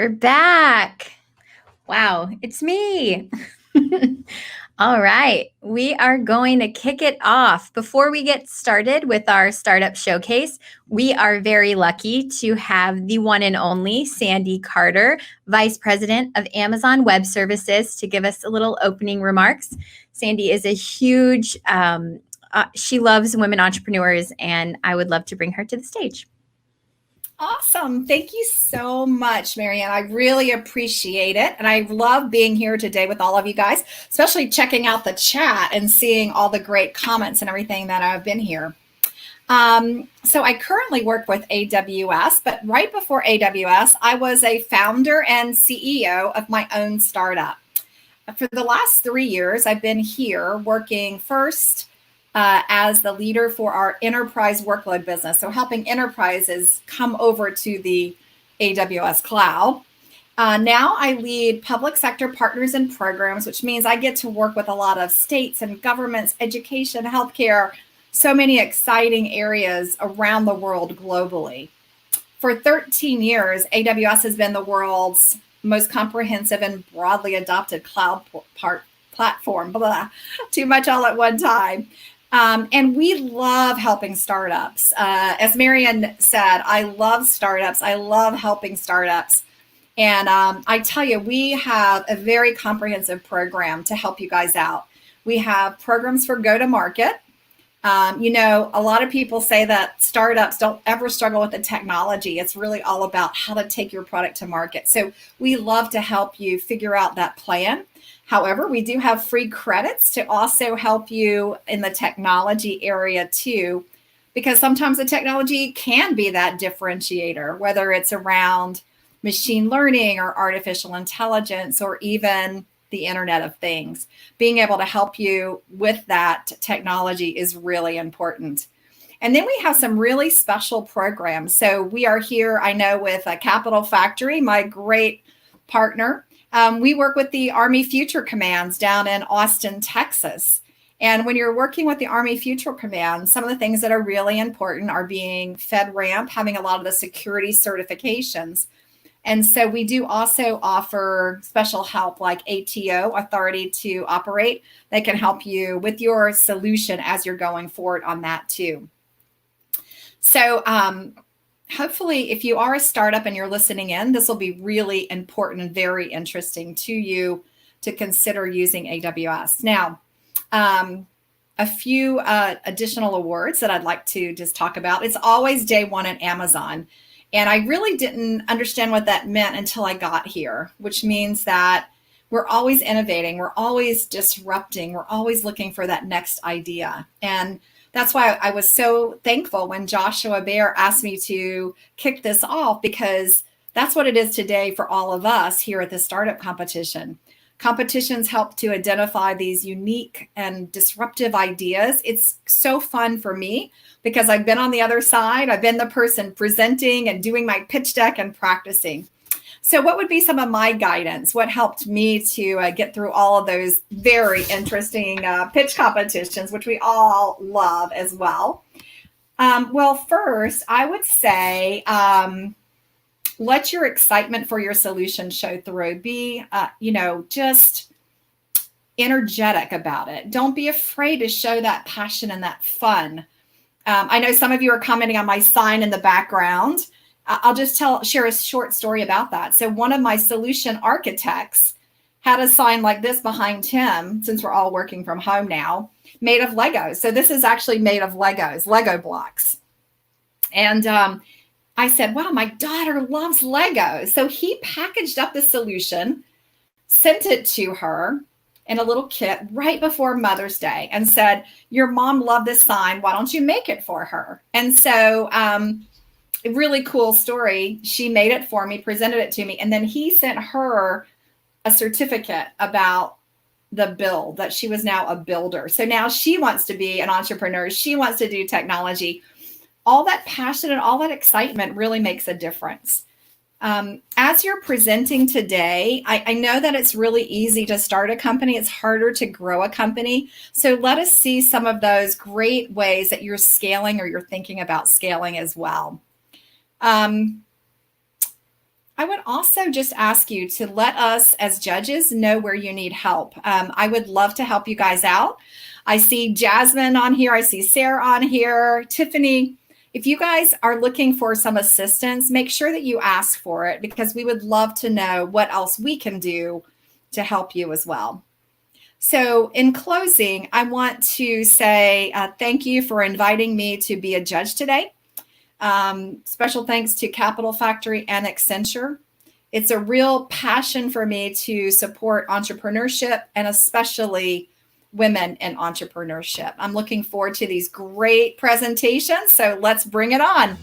We're back. Wow, it's me. All right, we are going to kick it off. Before we get started with our startup showcase, we are very lucky to have the one and only Sandy Carter, Vice President of Amazon Web Services, to give us a little opening remarks. Sandy is a huge, she loves women entrepreneurs, and I would love to bring her to the stage. Awesome. Thank you so much, Marianne. I really appreciate it. And I love being here today with all of you guys, especially checking out the chat and seeing all the great comments and everything that I've been here. So I currently work with AWS, but right before AWS, I was a founder and CEO of my own startup. For the last 3 years, I've been here working first as the leader for our enterprise workload business. So helping enterprises come over to the AWS cloud. Now I lead public sector partners and programs, which means I get to work with a lot of states and governments, education, healthcare, so many exciting areas around the world globally. For 13 years, AWS has been the world's most comprehensive and broadly adopted cloud platform. Blah, too much all at one time. And we love helping startups. As Marianne said, I love startups. I love helping startups. And I tell you, we have a very comprehensive program to help you guys out. We have programs for go-to-market. A lot of people say that startups don't ever struggle with the technology. It's really all about how to take your product to market. So we love to help you figure out that plan. However, we do have free credits to also help you in the technology area too, because sometimes the technology can be that differentiator, whether it's around machine learning or artificial intelligence or even the Internet of Things. Being able to help you with that technology is really important. And then we have some really special programs. So we are here, I know, with Capital Factory, my great partner. We work with the Army Future Commands down in Austin, Texas. And when you're working with the Army Future Command, some of the things that are really important are being FedRAMP, having a lot of the security certifications. And so we do also offer special help like ATO, Authority to Operate, that can help you with your solution as you're going forward on that too. So hopefully, if you are a startup and you're listening in, this will be really important and very interesting to you to consider using AWS. Now, a few additional awards that I'd like to just talk about. It's always day one at Amazon. And I really didn't understand what that meant until I got here, which means that we're always innovating, we're always disrupting, we're always looking for that next idea. And that's why I was so thankful when Joshua Bear asked me to kick this off, because that's what it is today for all of us here at the startup competition. Competitions help to identify these unique and disruptive ideas. It's so fun for me because I've been on the other side. I've been the person presenting and doing my pitch deck and practicing. So what would be some of my guidance? What helped me to get through all of those very interesting pitch competitions, which we all love as well? Well, first, I would say let your excitement for your solution show through. Be, just energetic about it. Don't be afraid to show that passion and that fun. I know some of you are commenting on my sign in the background. I'll just share a short story about that. So one of my solution architects had a sign like this behind him, since we're all working from home now, made of Legos. So this is actually made of Legos, Lego blocks. And I said, wow, my daughter loves Legos. So he packaged up the solution, sent it to her in a little kit right before Mother's Day and said, your mom loved this sign. Why don't you make it for her? And so a really cool story. She made it for me, presented it to me, and then he sent her a certificate about the build, that she was now a builder. So now she wants to be an entrepreneur. She wants to do technology. All that passion and all that excitement really makes a difference. As you're presenting today, I know that it's really easy to start a company. It's harder to grow a company. So let us see some of those great ways that you're scaling or you're thinking about scaling as well. I would also just ask you to let us as judges know where you need help. I would love to help you guys out. I see Jasmine on here. I see Sarah on here. Tiffany, if you guys are looking for some assistance, make sure that you ask for it, because we would love to know what else we can do to help you as well. So in closing, I want to say thank you for inviting me to be a judge today. Special thanks to Capital Factory and Accenture. It's a real passion for me to support entrepreneurship, and especially women in entrepreneurship. I'm looking forward to these great presentations, so let's bring it on.